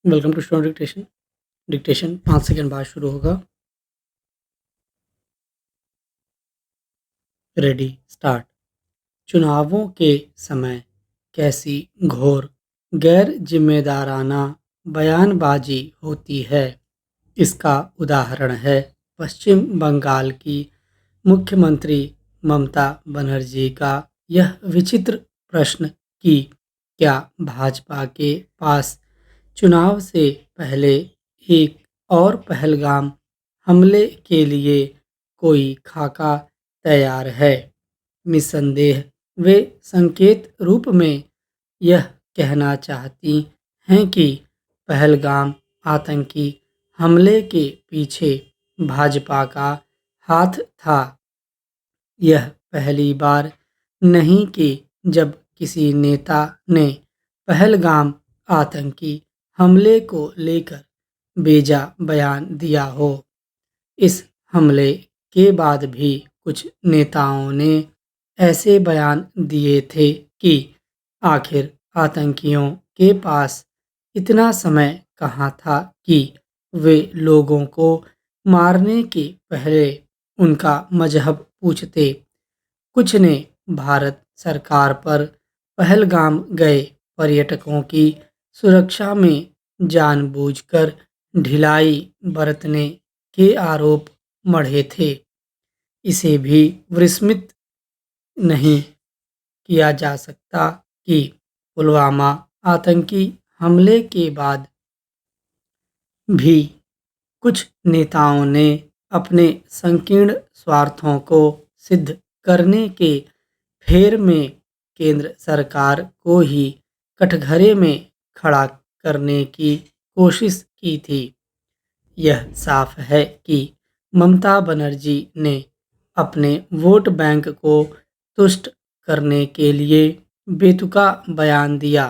Welcome to student dictation. Dictation 5 second बाद शुरू होगा। Ready start. चुनावों के समय कैसी घोर गैर जिम्मेदाराना बयानबाजी होती है। इसका उदाहरण है पश्चिम बंगाल की मुख्यमंत्री ममता बनर्जी का यह विचित्र प्रश्न कि क्या भाजपा के पास चुनाव से पहले एक और पहलगाम हमले के लिए कोई खाका तैयार है। निस्संदेह वे संकेत रूप में यह कहना चाहती हैं कि पहलगाम आतंकी हमले के पीछे भाजपा का हाथ था। यह पहली बार नहीं कि जब किसी नेता ने पहलगाम आतंकी हमले को लेकर बेजा बयान दिया हो। इस हमले के बाद भी कुछ नेताओं ने ऐसे बयान दिए थे कि आखिर आतंकियों के पास इतना समय कहाँ था कि वे लोगों को मारने के पहले उनका मजहब पूछते। कुछ ने भारत सरकार पर पहलगाम गए पर्यटकों की सुरक्षा में जानबूझकर ढिलाई बरतने के आरोप मढ़े थे। इसे भी विस्मृत नहीं किया जा सकता कि पुलवामा आतंकी हमले के बाद भी कुछ नेताओं ने अपने संकीर्ण स्वार्थों को सिद्ध करने के फेर में केंद्र सरकार को ही कटघरे में खड़ा करने की कोशिश की थी। यह साफ है कि ममता बनर्जी ने अपने वोट बैंक को तुष्ट करने के लिए बेतुका बयान दिया,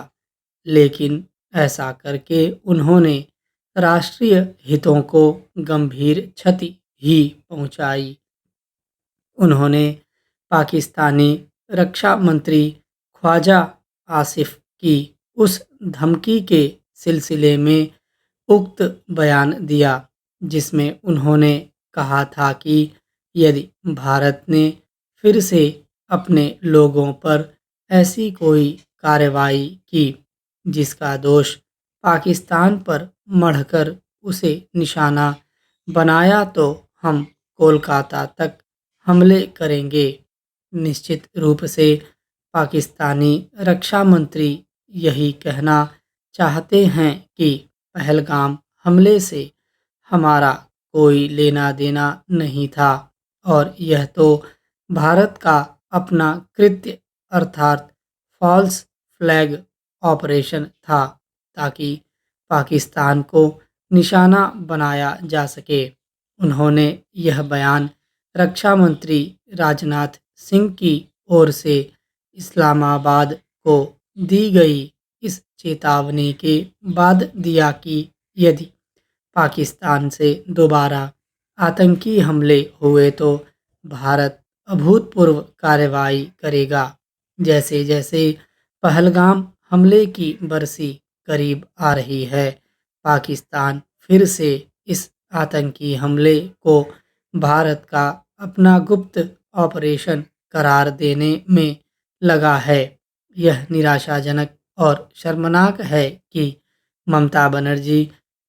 लेकिन ऐसा करके उन्होंने राष्ट्रीय हितों को गंभीर क्षति ही पहुंचाई। उन्होंने पाकिस्तानी रक्षा मंत्री ख्वाजा आसिफ की उस धमकी के सिलसिले में उक्त बयान दिया जिसमें उन्होंने कहा था कि यदि भारत ने फिर से अपने लोगों पर ऐसी कोई कार्रवाई की जिसका दोष पाकिस्तान पर मढ़कर उसे निशाना बनाया तो हम कोलकाता तक हमले करेंगे। निश्चित रूप से पाकिस्तानी रक्षा मंत्री यही कहना चाहते हैं कि पहलगाम हमले से हमारा कोई लेना देना नहीं था और यह तो भारत का अपना कृत्य अर्थात फॉल्स फ्लैग ऑपरेशन था ताकि पाकिस्तान को निशाना बनाया जा सके। उन्होंने यह बयान रक्षा मंत्री राजनाथ सिंह की ओर से इस्लामाबाद को दी गई इस चेतावनी के बाद दिया कि यदि पाकिस्तान से दोबारा आतंकी हमले हुए तो भारत अभूतपूर्व कार्रवाई करेगा। जैसे जैसे पहलगाम हमले की बरसी करीब आ रही है, पाकिस्तान फिर से इस आतंकी हमले को भारत का अपना गुप्त ऑपरेशन करार देने में लगा है। यह निराशाजनक और शर्मनाक है कि ममता बनर्जी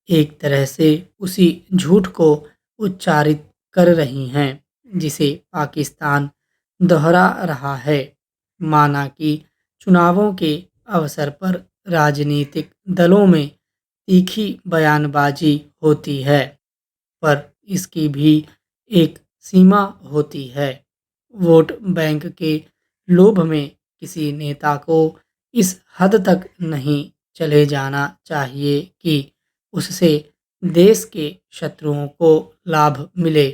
एक तरह से उसी झूठ को उच्चारित कर रही हैं जिसे पाकिस्तान दोहरा रहा है। माना कि चुनावों के अवसर पर राजनीतिक दलों में तीखी बयानबाजी होती है, पर इसकी भी एक सीमा होती है। वोट बैंक के लोभ में किसी नेता को इस हद तक नहीं चले जाना चाहिए कि उससे देश के शत्रुओं को लाभ मिले।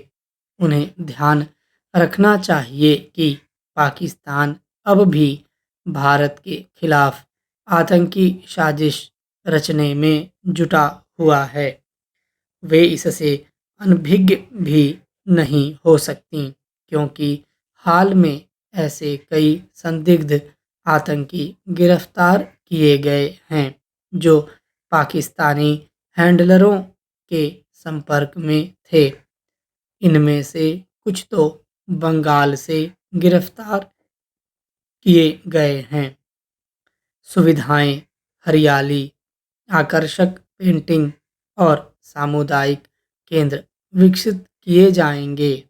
उन्हें ध्यान रखना चाहिए कि पाकिस्तान अब भी भारत के खिलाफ आतंकी साजिश रचने में जुटा हुआ है। वे इससे अनभिज्ञ भी नहीं हो सकती क्योंकि हाल में ऐसे कई संदिग्ध आतंकी गिरफ्तार किए गए हैं जो पाकिस्तानी हैंडलरों के संपर्क में थे। इनमें से कुछ तो बंगाल से गिरफ्तार किए गए हैं। सुविधाएं, हरियाली, आकर्षक पेंटिंग और सामुदायिक केंद्र विकसित किए जाएंगे।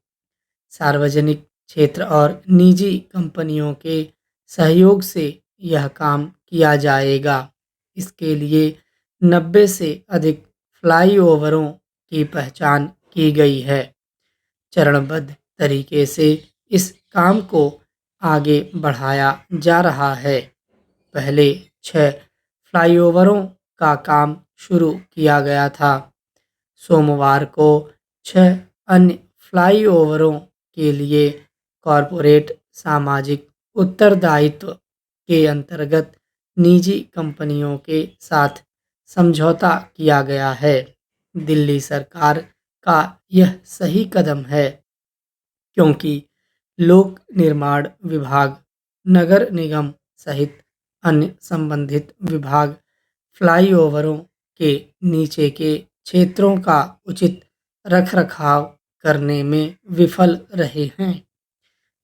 सार्वजनिक क्षेत्र और निजी कंपनियों के सहयोग से यह काम किया जाएगा। इसके लिए 90 से अधिक फ्लाईओवरों की पहचान की गई है। चरणबद्ध तरीके से इस काम को आगे बढ़ाया जा रहा है। पहले 6 फ्लाईओवरों का काम शुरू किया गया था। सोमवार को 6 अन्य फ्लाईओवरों के लिए कॉरपोरेट सामाजिक उत्तरदायित्व के अंतर्गत निजी कंपनियों के साथ समझौता किया गया है। दिल्ली सरकार का यह सही कदम है, क्योंकि लोक निर्माण विभाग, नगर निगम सहित अन्य संबंधित विभाग फ्लाईओवरों के नीचे के क्षेत्रों का उचित रखरखाव करने में विफल रहे हैं।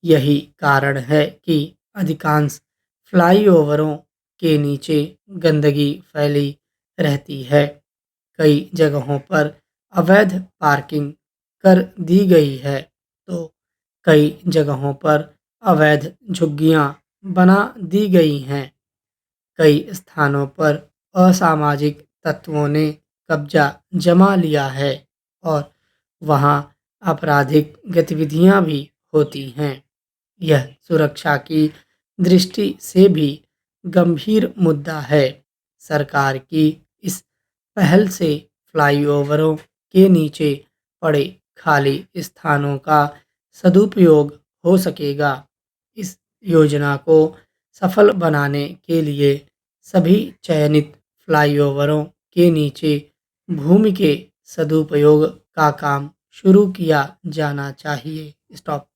यही कारण है कि अधिकांश फ्लाईओवरों के नीचे गंदगी फैली रहती है। कई जगहों पर अवैध पार्किंग कर दी गई है, तो कई जगहों पर अवैध झुग्गियां बना दी गई हैं। कई स्थानों पर असामाजिक तत्वों ने कब्जा जमा लिया है और वहां आपराधिक गतिविधियां भी होती हैं। यह सुरक्षा की दृष्टि से भी गंभीर मुद्दा है। सरकार की इस पहल से फ्लाईओवरों के नीचे पड़े खाली स्थानों का सदुपयोग हो सकेगा। इस योजना को सफल बनाने के लिए सभी चयनित फ्लाईओवरों के नीचे भूमि के सदुपयोग का काम शुरू किया जाना चाहिए। स्टॉप।